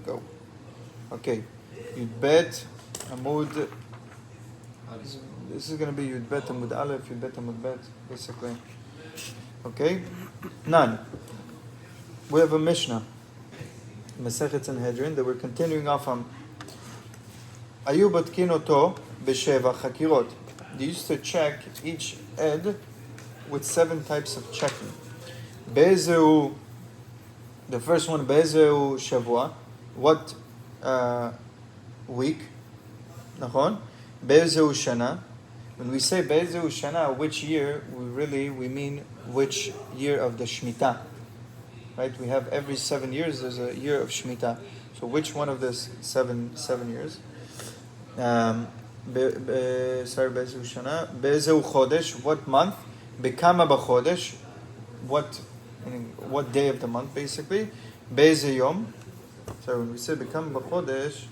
Go. Okay. Yud Bet Amud. This is going to be Yud Bet Amud Aleph, Yud Bet Amud Bet, basically. Okay? None. We have a Mishnah, Masechet Sanhedrin, that we're continuing off on. Ayu botkin oto b'sheva chakirot. They used to check each ed with 7 types of checking. Be'ezeu, the first one, Be'ezeu shavua, what week? Nachon? Be'ezeu shana. When we say Be'ezeu shana, which year, we mean which year of the Shemitah. Right? We have every 7 years, there's a year of Shemitah. So which one of this seven years? Be'ezeu shana. Be'ezeu chodesh, what month? Bekama b'chodesh, what day of the month, basically. Be'ezeu yom. So when we say Bekama b'chodesh,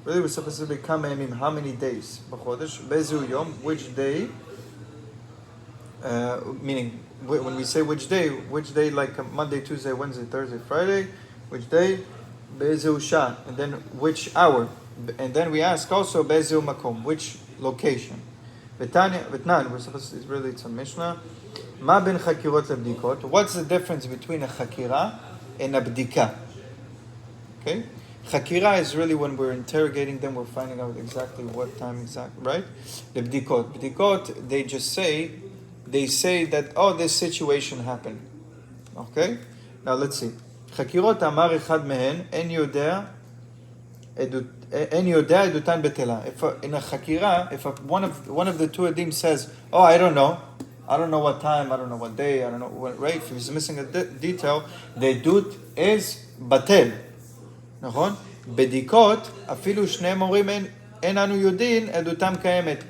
really we're supposed to be Kama, how many days? B'chodesh. Be'ezeu yom, which day? Meaning, when we say which day like Monday, Tuesday, Wednesday, Thursday, Friday, which day? Be'ezeu shah, and then which hour? And then we ask also Be'ezeu makom, which location? V'tnan, we're supposed to, it's a Mishnah. Ma ben chakirot lebdikot. What's the difference between a chakira and a bdika? Okay? Chakira is really when we're interrogating them, we're finding out exactly what time exactly, right? The bdikot, they say that, this situation happened. Okay? Now let's see. Chakirot amar echad mehen, en yodea edutan betela. If in a chakira, if one of the two edim says, I don't know what time, I don't know what day, I don't know what, right? If he's missing a detail, the edut is batel. נכון? בדיקות, אפילו שניהם אומרים אין אנו יודעים, עדותם קיימת.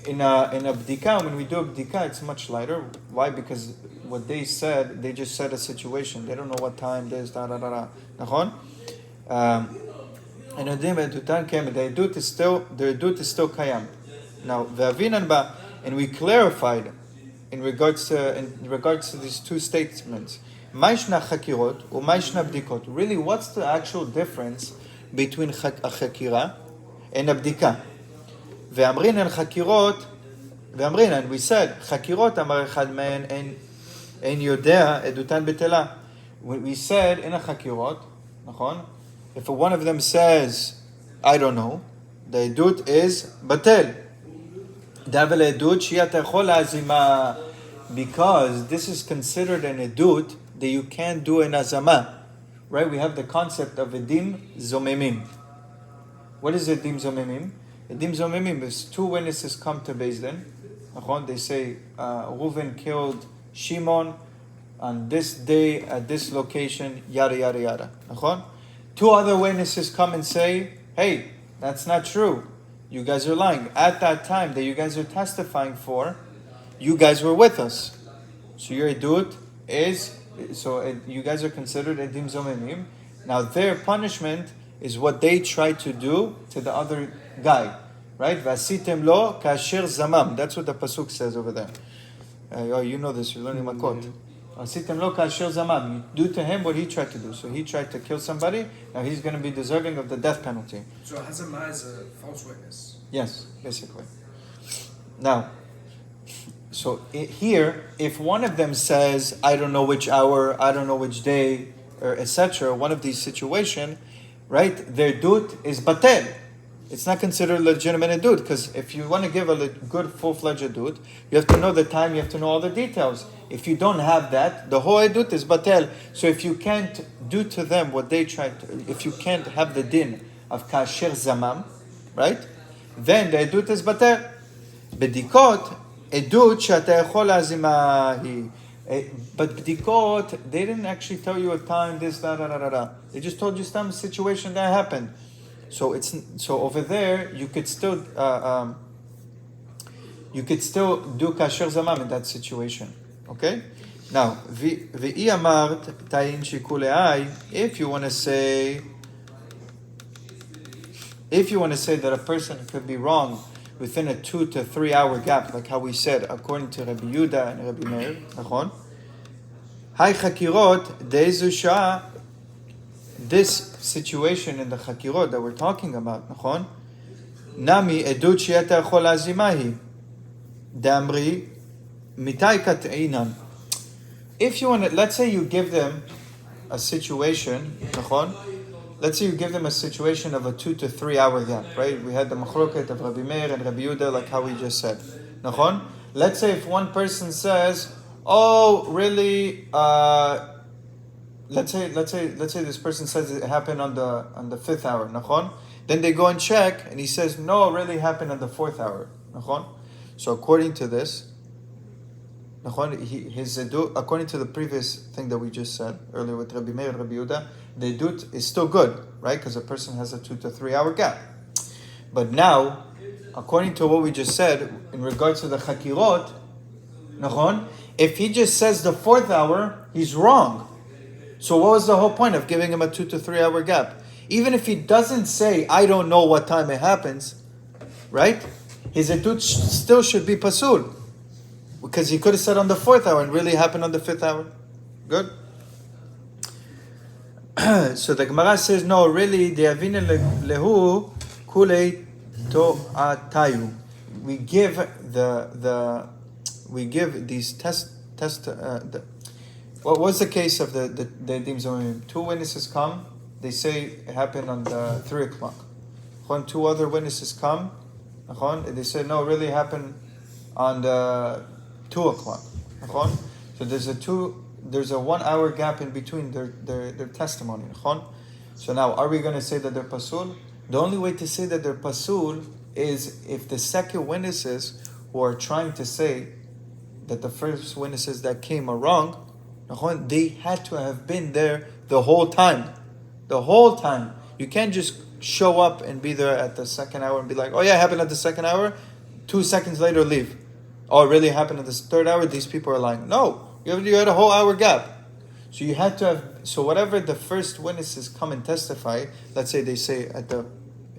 In a bdika, when we do a bdika, it's much lighter. Why? Because what they said, they just said a situation. They don't know what time this, נכון? And the edut is still קיים. Now, והבינן בה, and we clarified in regards to these two statements. מה ישנה חקירות ומה ישנה בדיקות? Really, what's the actual difference between a חקירה and a בדיקה? ואמרינן חקירות, and we said, חקירות אמר אחד מהן אין יודע עדותן בטלה. We said in a חקירות, נכון? If one of them says, I don't know, the עדות is בטל. דאבל עדות שהיא אתה יכול להזימה, because this is considered an עדות that you can't do an azama. Right? We have the concept of edim zomemim. What is edim zomemim? Edim zomemim is 2 witnesses come to Beis Din. They say, Reuven killed Shimon on this day at this location, yada yada yada. 2 other witnesses come and say, hey, that's not true. You guys are lying. At that time that you guys are testifying for, you guys were with us. So your edut is, you guys are considered edim zomemim. Now their punishment is what they tried to do to the other guy, right? Vasitem lo kasher zamam. That's what the pasuk says over there. You know this. You're learning Makot. Vasitem lo kasher zamam. You do to him what he tried to do. So he tried to kill somebody. Now he's going to be deserving of the death penalty. So hazama is a false witness. Yes, basically. Now. So here, if one of them says, I don't know which hour, I don't know which day, or etc., one of these situations, right, their dut is batel. It's not considered legitimate adut, because if you want to give a good full-fledged adut, you have to know the time, you have to know all the details. If you don't have that, the whole adut is batel. So if you can't do to them what they tried to, if you can't have the din of kasher zamam, right, then the adut is batel. Bedikot, עדות שאתה יכול להזימה היא. But בדיקות, they didn't actually tell you a time, this, da. They just told you some situation that happened. So over there, you could still do kasher zamam in that situation. Okay? Now, ואי אמרת תאין שיקולי, if you want to say that a person could be wrong within a 2 to 3 hour gap, like how we said, according to Rabbi Yehuda and Rabbi Meir, נכון? Hai chakirot, de'ezu shah this situation in the Chakirot that we're talking about, נכון? Nami edut she'eta יכול להזימה היא. דאמרי, מתי קטעינן? If you want to, let's say you give them a situation, נכון? Let's say you give them a situation of a 2 to 3 hour gap, right? We had the machloket of Rabbi Meir and Rabbi Yehuda, like how we just said, נכון? Let's say if one person says, "Oh, really?" Let's say this person says it happened on the 5th hour, nachon? Then they go and check, and he says, "No, it really happened on the 4th hour," nachon? So according to this, nachon, according to the previous thing that we just said earlier with Rabbi Meir and Rabbi Yehuda, the edut is still good, right? Because a person has a 2 to 3 hour gap. But now, according to what we just said in regards to the Chakirot, nachon, if he just says the 4th hour, he's wrong. So what was the whole point of giving him a 2 to 3 hour gap? Even if he doesn't say, "I don't know what time it happens," right? His edut still should be pasul. Because he could have said on the 4th hour and really happened on the 5th hour. Good? So the Gemara says, no, really, de'avine lehu kulei to'atayu. We give these what was the case of the Edim Zomim? 2 witnesses come, they say it happened on the 3 o'clock. 2 other witnesses come, and they say, no, it really happened on the 2 o'clock. So there's a 1 hour gap in between their testimony. So now, are we going to say that they're pasul? The only way to say that they're pasul is if the second witnesses who are trying to say that the first witnesses that came are wrong, they had to have been there the whole time. The whole time. You can't just show up and be there at the 2nd hour and be like, "Oh yeah, it happened at the 2nd hour." 2 seconds later, leave. "Oh, it really happened at the 3rd hour." These people are lying. No, you had a whole hour gap. So you had to have. So whatever the first witnesses come and testify, let's say they say at the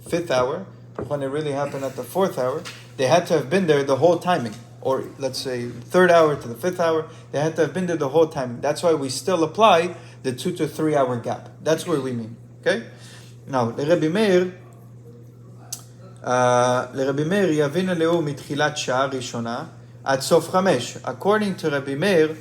5th hour, when it really happened at the 4th hour, they had to have been there the whole timing. Or let's say 3rd hour to the 5th hour, they had to have been there the whole time. That's why we still apply the 2 to 3 hour gap. That's what we mean. Okay? Now, Rabbi Meir, יבין עליהו מתחילת שעה ראשונה עד סוף 5. According to Rabbi Meir,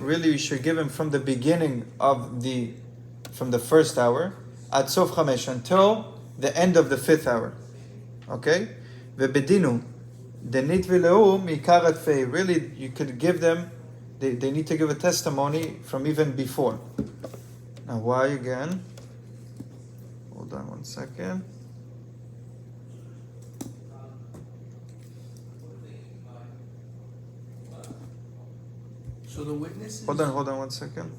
really we should give him from the beginning from the 1st hour, at sof 5, until the end of the 5th hour. Okay? V'bedinu, denit v'leu mikar atfei. Really, you could give them, they need to give a testimony from even before. Now, why again? Hold on 1 second. So the witnesses... Hold on 1 second.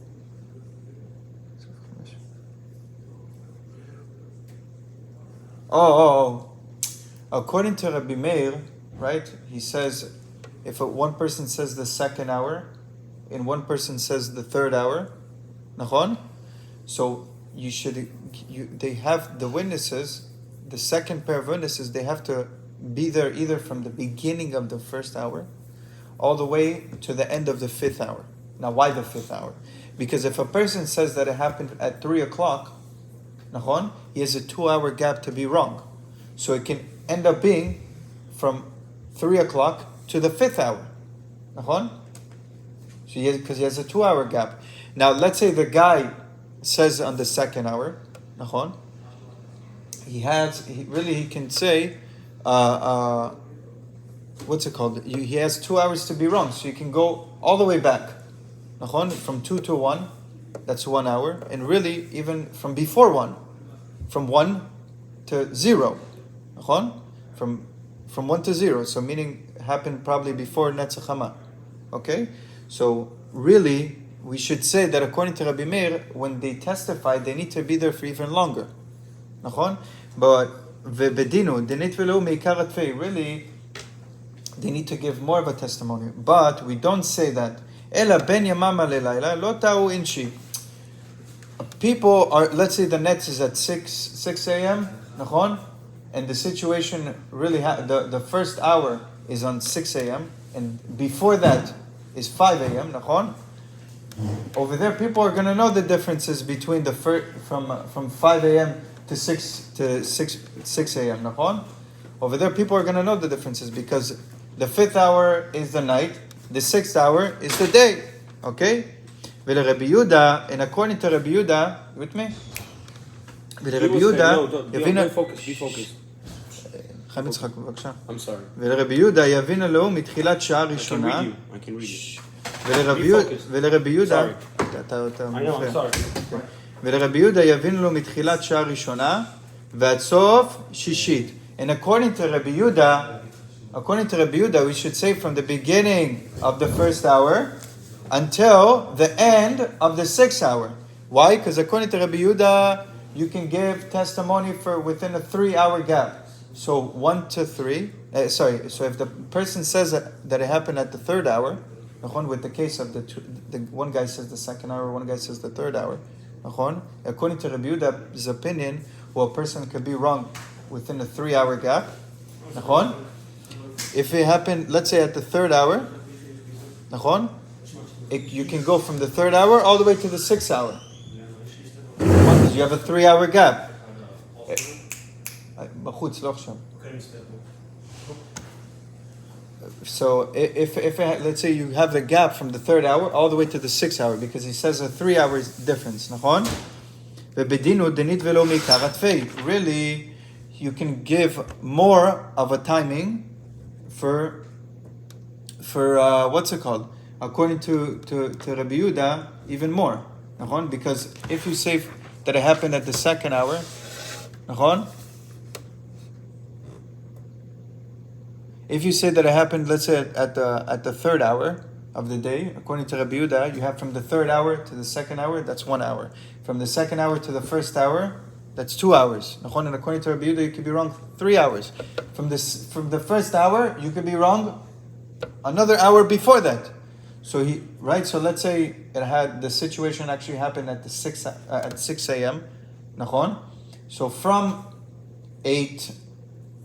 Oh. According to Rabbi Meir, right, he says, if one person says the 2nd hour, and one person says the 3rd hour, nachon? So they have the witnesses, the second pair of witnesses, they have to be there either from the beginning of the 1st hour, all the way to the end of the 5th hour. Now, why the 5th hour? Because if a person says that it happened at 3 o'clock, nachon, he has a 2 hour gap to be wrong. So it can end up being from 3 o'clock to the 5th hour. Nachon? So because he has a 2 hour gap. Now, let's say the guy says on the 2nd hour, nachon, he can say, what's it called? He has 2 hours to be wrong, so you can go all the way back. Nachon? From 2 to 1, that's 1 hour. And really, even from before 1, from 1 to 0. Nachon? From 1 to 0. So meaning happened probably before Netzach Hama. Okay? So really, we should say that according to Rabbi Meir, when they testify, they need to be there for even longer. Nachon? But V'bedinu, denit v'leu meikar atfei. Really, they need to give more of a testimony. But we don't say that. Ela ben yamama lelayla lo ta'u inshi. People are, let's say the net is at 6 a.m., nachon? And the situation really, the 1st hour is on 6 a.m., and before that is 5 a.m. Nachon? Over there, people are going to know the differences between the from 5 a.m. to 6 a.m. Nachon? Over there, people are going to know the differences because the 5th hour is the night, the 6th hour is the day. Okay? ולרבי יהודה, and according to Rabbi Yehuda, you with me? ולרבי יהודה, be focused. חיים יצחק, בבקשה. I'm sorry. ולרבי יהודה יבין לו מתחילת שעה I can ראשונה. read you. ולרבי יהודה, אתה I know, I'm sorry. ולרבי יהודה יבין לו מתחילת שעה ראשונה ועד סוף שישית. And according to Rabbi Yehuda, we should say from the beginning of the 1st hour until the end of the 6th hour. Why? Because according to Rabbi Yehuda, you can give testimony for within a 3-hour gap. So 1 to 3. So if the person says that it happened at the 3rd hour, with the case of the one guy says the 2nd hour, one guy says the 3rd hour. According to Rabbi Yehuda's opinion, a person could be wrong within a 3-hour gap. If it happened, let's say at the 3rd hour, you can go from the 3rd hour all the way to the 6th hour. Because you have a 3-hour gap. So if let's say you have the gap from the 3rd hour all the way to the 6th hour, because he says a 3-hour difference. Really, you can give more of a timing for what's it called? According to Rabbi Yehuda, even more. Because if you say that it happened at the 2nd hour, if you say that it happened, let's say at the 3rd hour of the day, according to Rabbi Yehuda, you have from the 3rd hour to the 2nd hour, that's 1 hour. From the 2nd hour to the 1st hour, that's 2 hours. And according to Rabbi Yehuda, you could be wrong 3 hours. From the 1st hour, you could be wrong another hour before that. So so let's say the situation actually happened at 6 a.m. So from 8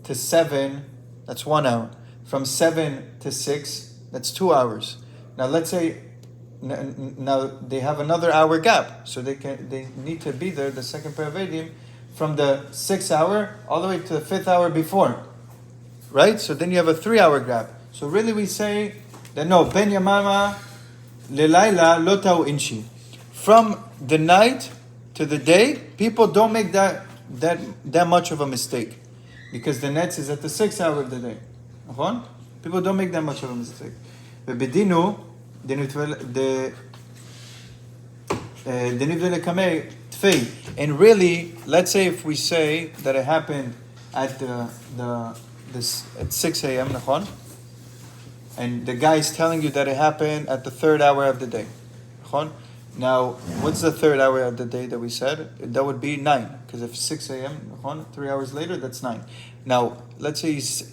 to 7, that's 1 hour. From 7 to 6, that's 2 hours. Now let's say now they have another hour gap, so they need to be there, the second pair of Eidim, from the 6th hour all the way to the 5th hour before, right? So then you have a 3-hour gap. So really we say that no, ben yamama lelayla lo tau inshi. From the night to the day, people don't make that much of a mistake, because the netz is at the 6th hour of the day. People don't make that much of a mistake. Bedinu and really, let's say if we say that it happened at at 6 a.m. and the guy is telling you that it happened at the 3rd hour of the day. Now, what's the 3rd hour of the day that we said? That would be 9, because if 6 a.m., 3 hours later, that's 9. Now, let's say he's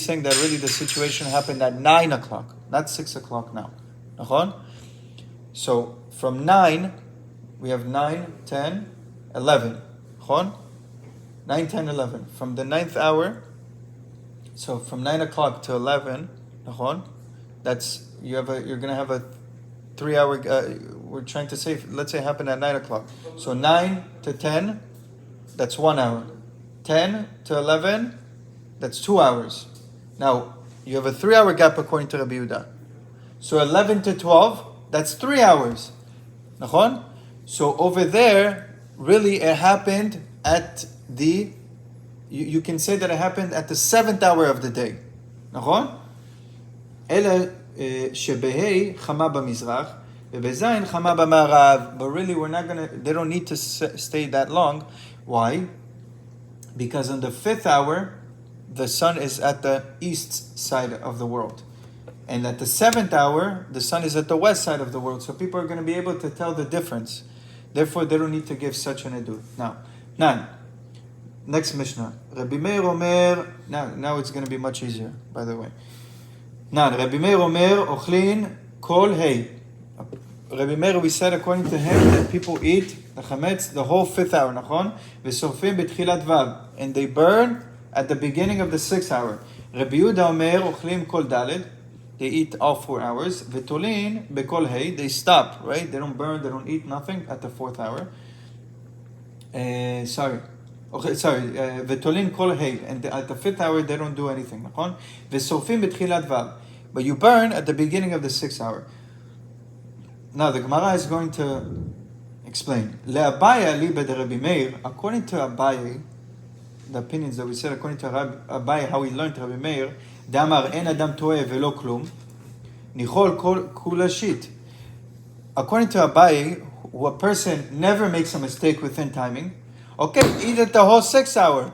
saying that really the situation happened at 9 o'clock, not 6 o'clock now. So from 9, we have 9, 10, 11. 9, 10, 11. From the 9th hour, so from 9 o'clock to 11, that's you're gonna have a 3-hour. We're trying to say, let's say it happened at 9 o'clock. So 9 to 10, that's 1 hour. 10 to 11, that's 2 hours. Now you have a 3-hour gap according to Rabbi Yehuda. So 11 to 12, that's 3 hours. So over there, really it happened at you can say that it happened at the 7th hour of the day. But really they don't need to stay that long. Why? Because on the 5th hour, the sun is at the east side of the world. And at the 7th hour, the sun is at the west side of the world. So people are going to be able to tell the difference. Therefore, they don't need to give such an edu. Now, 9. Next Mishnah. Rabbi Meir Omer. Now it's going to be much easier, by the way. 9. Rabbi Meir Omer, Ochlin Kol Hei. Rabbi Meir, we said according to him that people eat the chametz the whole 5th hour, nachon? V'sorfim b'tchilat vav. And they burn at the beginning of the 6th hour. Rabbi Yehuda Omer, Ochlim Kol Daled. They eat all 4 hours. Vetolin bekol hey. They stop, right? They don't burn, they don't eat nothing at the 4th hour. Sorry. Okay, sorry. Vetolin kol hey. And at the 5th hour, they don't do anything. נכון? Vesofim betchilat vav. But you burn at the beginning of the 6th hour. Now the Gemara is going to explain. Le'abaya li b'Rabbi Meir. According to Abaye, the opinions that we said, according to Abaye, how he learned Rabbi Meir, Damar en adam toeh velo klum, nichol kula shit. According to Abaye, who a person never makes a mistake within timing, okay, eat it the whole 6 hour.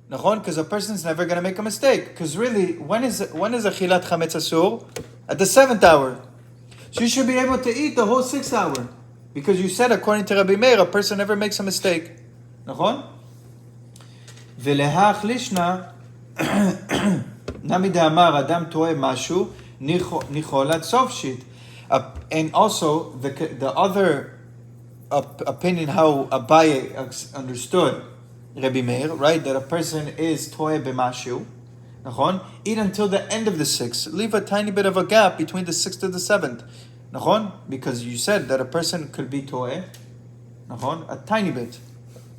Nachon, because a person's never going to make a mistake. Because really, when is achilat chametz asur? At the 7th hour. So you should be able to eat the whole 6 hour. Because you said, according to Rabbi Meir, a person never makes a mistake. Nachon? Velehach lishna nami de'amar adam toeh mashu nicholat sof shit. And also the other opinion how Abaye understood Rabbi Meir, right? That a person is toeh b'mashu. Nachon? Eat until the end of the 6th. Leave a tiny bit of a gap between the 6th and the 7th. Nachon? Because you said that a person could be toeh. Nachon? A tiny bit.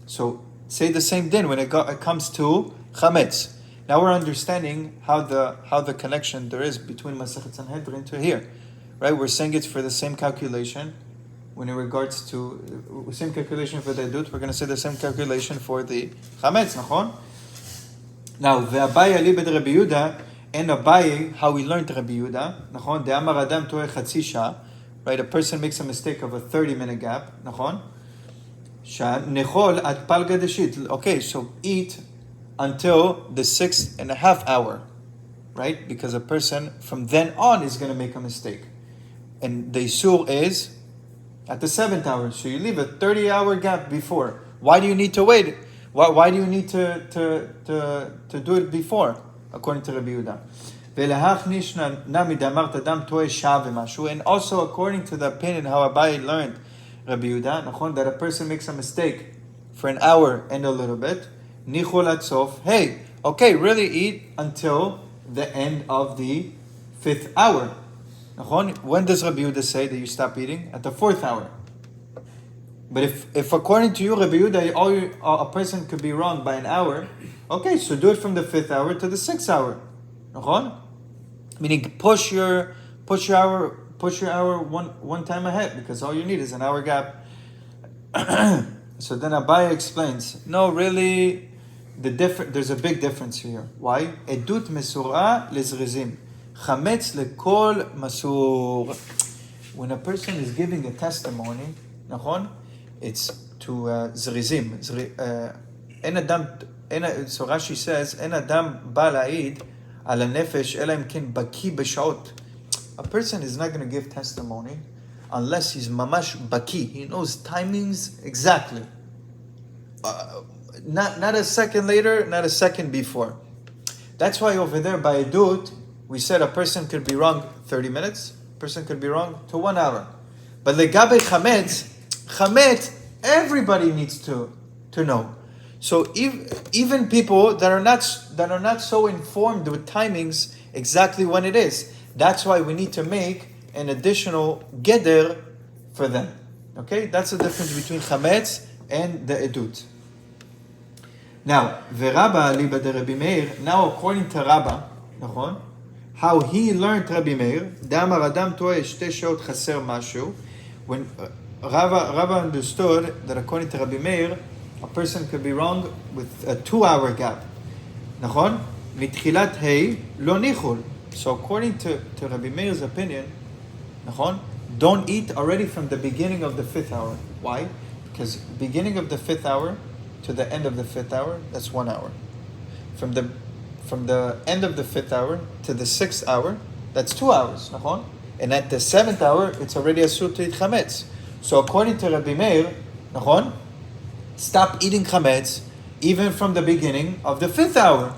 So say the same din when it comes to chametz. Now we're understanding how the connection there is between Masechet Sanhedrin to here, right? We're saying it's for the same calculation. When in regards to same calculation for the edut, we're going to say the same calculation for the chametz, nachon? Now the Abaye ali bed Rabbi Yehuda and Abaye how we learned Rabbi Yehuda, nachon? De amar adam toeh chatzi shah, right? A person makes a mistake of a 30-minute gap, nachon? Okay, so eat until the 6.5 hour, right? Because a person from then on is going to make a mistake. And the Isur is at the 7th hour. So you leave a 30-hour gap before. Why do you need to wait? Why do you need to do it before? According to Rabbi Yehuda. And also according to the opinion how Abaye learned Rabbi Yehuda, that a person makes a mistake for an hour and a little bit. Nichol atzof. Hey, okay, really eat until the end of the 5th hour. When does Rabbi Yehuda say that you stop eating? At the 4th hour. But if according to you, Rabbi Yehuda, a person could be wrong by an hour, okay, so do it from the 5th hour to the 6th hour. Meaning push your hour one time ahead, because all you need is an hour gap. So then Abaye explains, no, really, there's a big difference here. Why? Edut mesura lezrizim, chametz lekol masur. When a person is giving a testimony, nachon, it's to zrizim. So Rashi says, en adam ba la'id ala nefesh ela im ken baki b'shaot. A person is not going to give testimony unless he's mamash baki. He knows timings exactly. Not a second later, not a second before. That's why over there by Edut, we said a person could be wrong 30 minutes, a person could be wrong to 1 hour. But legabe chametz, everybody needs to know. So even people that are not so informed with timings exactly when it is, that's why we need to make an additional geder for them. Okay, that's the difference between chametz and the edut. Now, v'Rabba li b'de Rabbi Meir. Now, according to Rabba, how he learned Rabbi Meir, d'amar adam toeh shtei sheot chaser mashu. When Rabba understood that according to Rabbi Meir, a person could be wrong with a 2-hour gap. Nachon? Mitchilat hey lo nichul. So according to Rabbi Meir's opinion, don't eat already from the beginning of the 5th hour. Why? Because beginning of the 5th hour to the end of the 5th hour, that's 1 hour. From the end of the 5th hour to the 6th hour, that's 2 hours. And at the 7th hour, it's already asur to eat chametz. So according to Rabbi Meir, stop eating chametz even from the beginning of the 5th hour.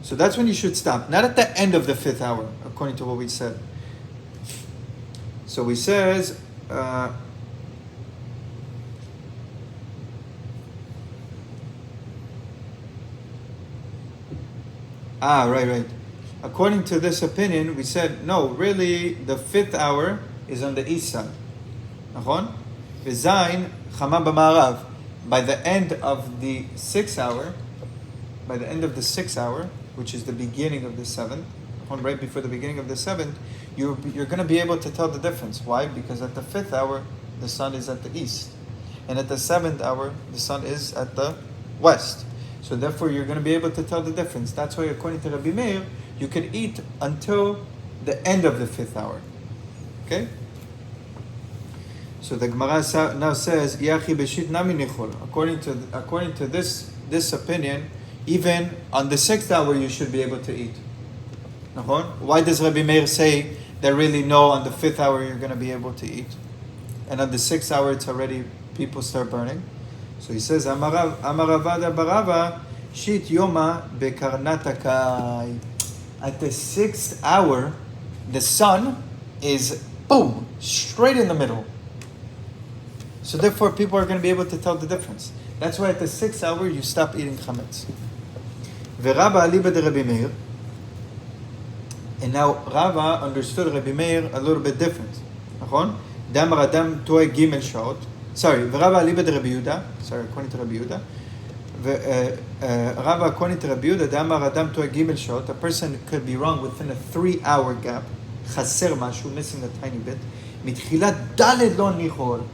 So that's when you should stop, not at the end of the 5th hour, according to what we said. So he says, right. according to this opinion, we said, no, really, the 5th hour is on the east side. נכון? וזין, חמה במערב. By the end of the 6th hour, which is the beginning of the 7th, right before the beginning of the 7th, you're going to be able to tell the difference. Why? Because at the 5th hour, the sun is at the east. And at the 7th hour, the sun is at the west. So therefore, you're going to be able to tell the difference. That's why, according to Rabbi Meir, you can eat until the end of the 5th hour. Okay? So the Gemara now says, "Yachi beshit nami nichol." According to this opinion, even on the 6th hour you should be able to eat. Why does Rabbi Meir say that really no, on the 5th hour you're going to be able to eat, and on the 6th hour it's already people start burning? So he says, "Amaravada barava shit yoma bekarnatakai." At the 6th hour, the sun is boom straight in the middle. So therefore, people are going to be able to tell the difference. That's why at the 6th hour you stop eating chametz. V'Rabba aliba de Rabbi Meir. And now Rava understood Rabbi Meir a little bit different. נכון? Damar adam toy gimel shaot. Sorry, V'Rabba aliba de Rabbi Yehuda. Sorry, according to Rabbi Yehuda. Rava, according to Rabbi Yehuda, Damar adam toy gimel shaot. A person could be wrong within a 3-hour gap. Chaser mashu, missing a tiny bit. Mitchilat daled lo nichol.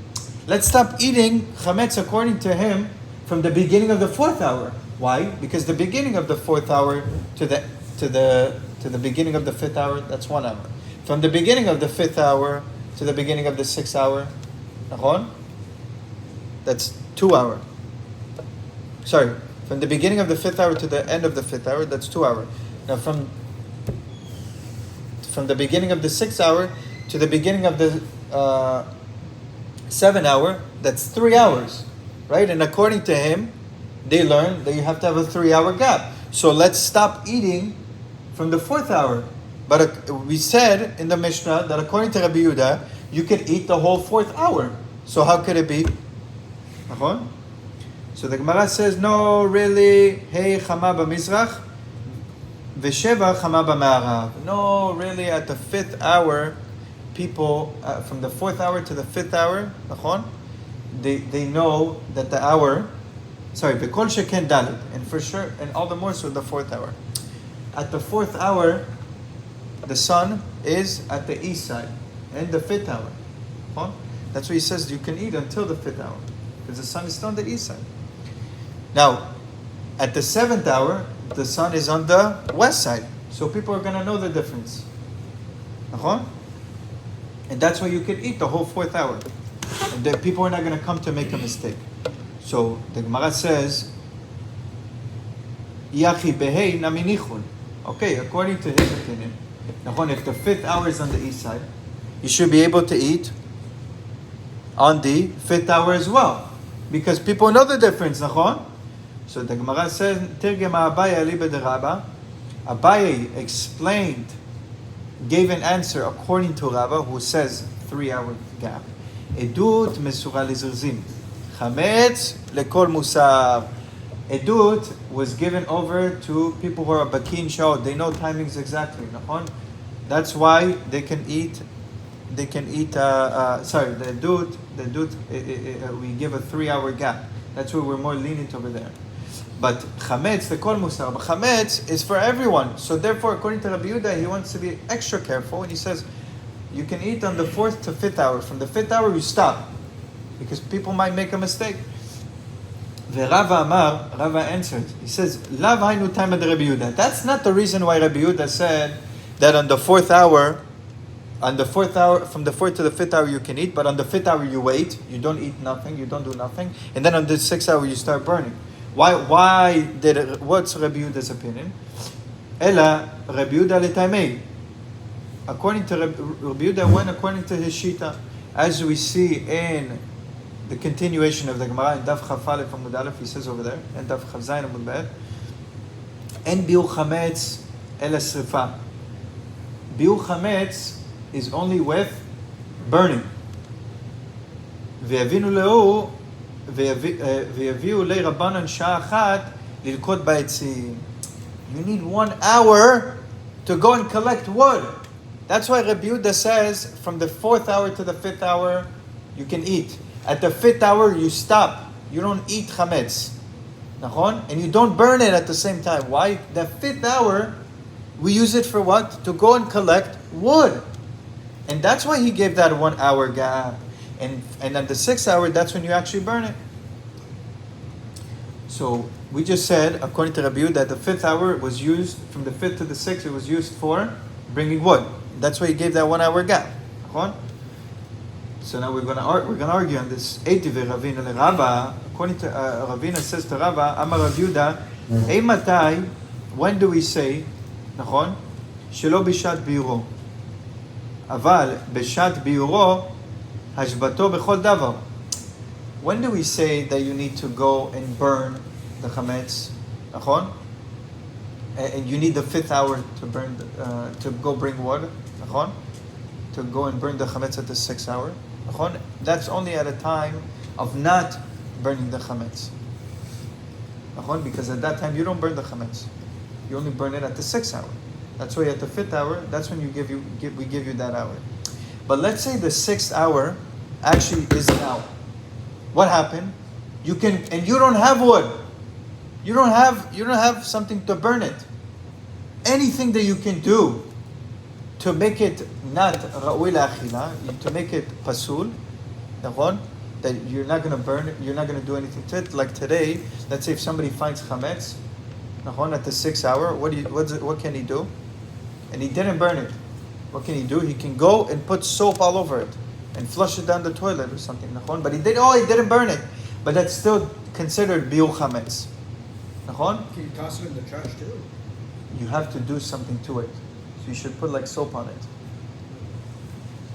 Let's stop eating chametz according to him from the beginning of the 4th hour. Why? Because the beginning of the 4th hour to the beginning of the 5th hour, that's 1 hour. From the beginning of the 5th hour to the beginning of the 6th hour, that's 2 hours. Sorry, from the beginning of the 5th hour to the end of the 5th hour, that's 2 hours. Now from the beginning of the 6th hour to the beginning of the 7th hour, that's 3 hours, right? And according to him, they learned that you have to have a 3-hour gap. So let's stop eating from the 4th hour. But we said in the Mishnah that according to Rabbi Yehuda, you could eat the whole 4th hour. So how could it be? So the Gemara says, no, really, hey, chama b'mizrach, v'sheva chama b'ma'arav. No, really, at the 5th hour, people from the 4th hour to the 5th hour, they know that the hour, b'kol sheken dalit, and for sure, and all the more so the 4th hour. At the 4th hour, the sun is at the east side, and the 5th hour. That's what he says you can eat until the 5th hour, because the sun is still on the east side. Now, at the 7th hour, the sun is on the west side, so people are going to know the difference. And that's why you can eat the whole 4th hour. And the people are not going to come to make a mistake. So the Gemara says, Yachi behei nami nichol. Okay, according to his opinion, if the 5th hour is on the east side, you should be able to eat on the 5th hour as well. Because people know the difference, nachon? So the Gemara says, Tirgem Abaye aliba de Rabba. Abaye explained, gave an answer according to Rava, who says 3-hour gap. Edut mesura lizrzim. Chametz lekol musar. Edut was given over to people who are bakin shao. They know timings exactly. That's why they can eat. The edut. We give a 3-hour gap. That's why we're more lenient over there. But chametz, the kol musar, but chametz is for everyone. So therefore, according to Rabbi Yehuda, he wants to be extra careful, and he says, you can eat on the 4th to 5th hour. From the 5th hour, you stop, because people might make a mistake. Rava answered. He says, Lav hainu taima de Rabbi Yehuda. That's not the reason why Rabbi Yehuda said that on the 4th hour, from the 4th to the 5th hour you can eat, but on the 5th hour you wait, you don't eat nothing, you don't do nothing, and then on the 6th hour you start burning. What's Rabbi Yehuda's opinion? Ela Rabbi Yehuda l'taimei. According to Rabbi Yehuda, went according to his shita, as we see in the continuation of the Gemara in Daf Chaf Aleph Amud Aleph, he says over there, and Daf Chaf Zayin Amud Bet, en biur chametz ela srifa. Biur chametz is only with burning. Ve'avinu lehu ויביאו לי רבנן שעה אחת ללקוט בעצים. You need 1 hour to go and collect wood. That's why Rabbi Yehuda says from the 4th hour to the 5th hour, you can eat. At the 5th hour, you stop. You don't eat chametz. And you don't burn it at the same time. Why? The 5th hour, we use it for what? To go and collect wood. And that's why he gave that 1 hour gap. And at the 6th hour, that's when you actually burn it. So we just said, according to Rabbi Yehuda, that the 5th hour was used, from the 5th to the 6th, it was used for bringing wood. That's why he gave that 1 hour gap. So now we're gonna argue on this. Eitive Ravina le Rava. According to Ravina says to Rava, Amar Rav Yehuda, Eimatai, when do we say, נכון? שלא בשעת ביורו. אבל בשעת ביורו, השבתו בכל דבר. When do we say that you need to go and burn the chametz? נכון? And you need the 5th hour to burn, to go bring wood. נכון? To go and burn the chametz at the 6th hour. נכון? That's only at a time of not burning the chametz. נכון? Because at that time you don't burn the chametz. You only burn it at the 6th hour. That's why at the 5th hour, that's when we give you that hour. But let's say the 6th hour actually is now. What happened? You don't have wood. You don't have something to burn it. Anything that you can do to make it not ra'ui la'achila, to make it pasul, that you're not going to burn it, you're not going to do anything to it. Like today, let's say if somebody finds chametz, at the 6th hour, what can he do? And he didn't burn it. What can he do? He can go and put soap all over it and flush it down the toilet or something. But he didn't burn it. But that's still considered biur chametz. Can you toss it in the trash too? You have to do something to it. So you should put like soap on it.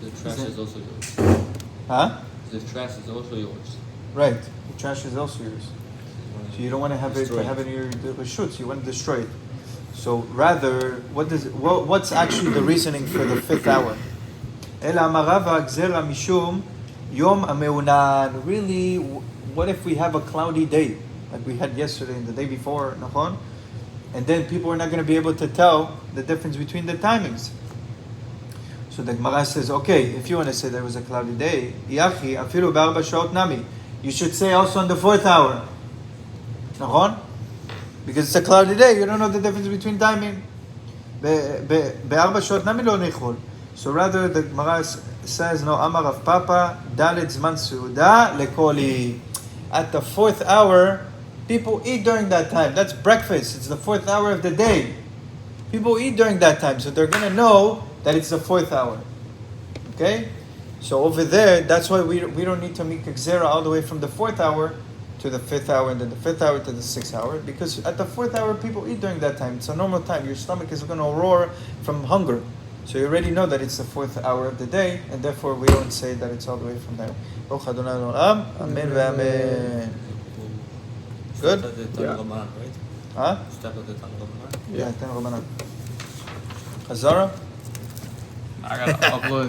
The trash is also yours. Huh? The trash is also yours. Right. The trash is also yours. So you don't want to have it in your reshutz. You want to destroy it. So rather, what's actually the reasoning for the 5th hour? Really, what if we have a cloudy day, like we had yesterday and the day before, and then people are not going to be able to tell the difference between the timings. So the Gemara says, okay, if you want to say there was a cloudy day, you should say also on the 4th hour. Because it's a cloudy day, you don't know the difference between timing. So rather the Gemara says, no, Amar Rav Papa, Dalet Zman Seuda Lekoli. At the 4th hour, people eat during that time. That's breakfast. It's the 4th hour of the day. People eat during that time, so they're going to know that it's the 4th hour. Okay? So over there, that's why we don't need to make a gzera all the way from the 4th hour to the 5th hour, and then the 5th hour to the 6th hour, because at the 4th hour, people eat during that time. It's a normal time. Your stomach is going to roar from hunger. So you already know that it's the 4th hour of the day, and therefore we don't say that it's all the way from there. Baruch Adonai Olam, Amen ve'amen. Good? Yeah. Huh? Yeah, Ten Rabbanan. Chazara? I gotta upload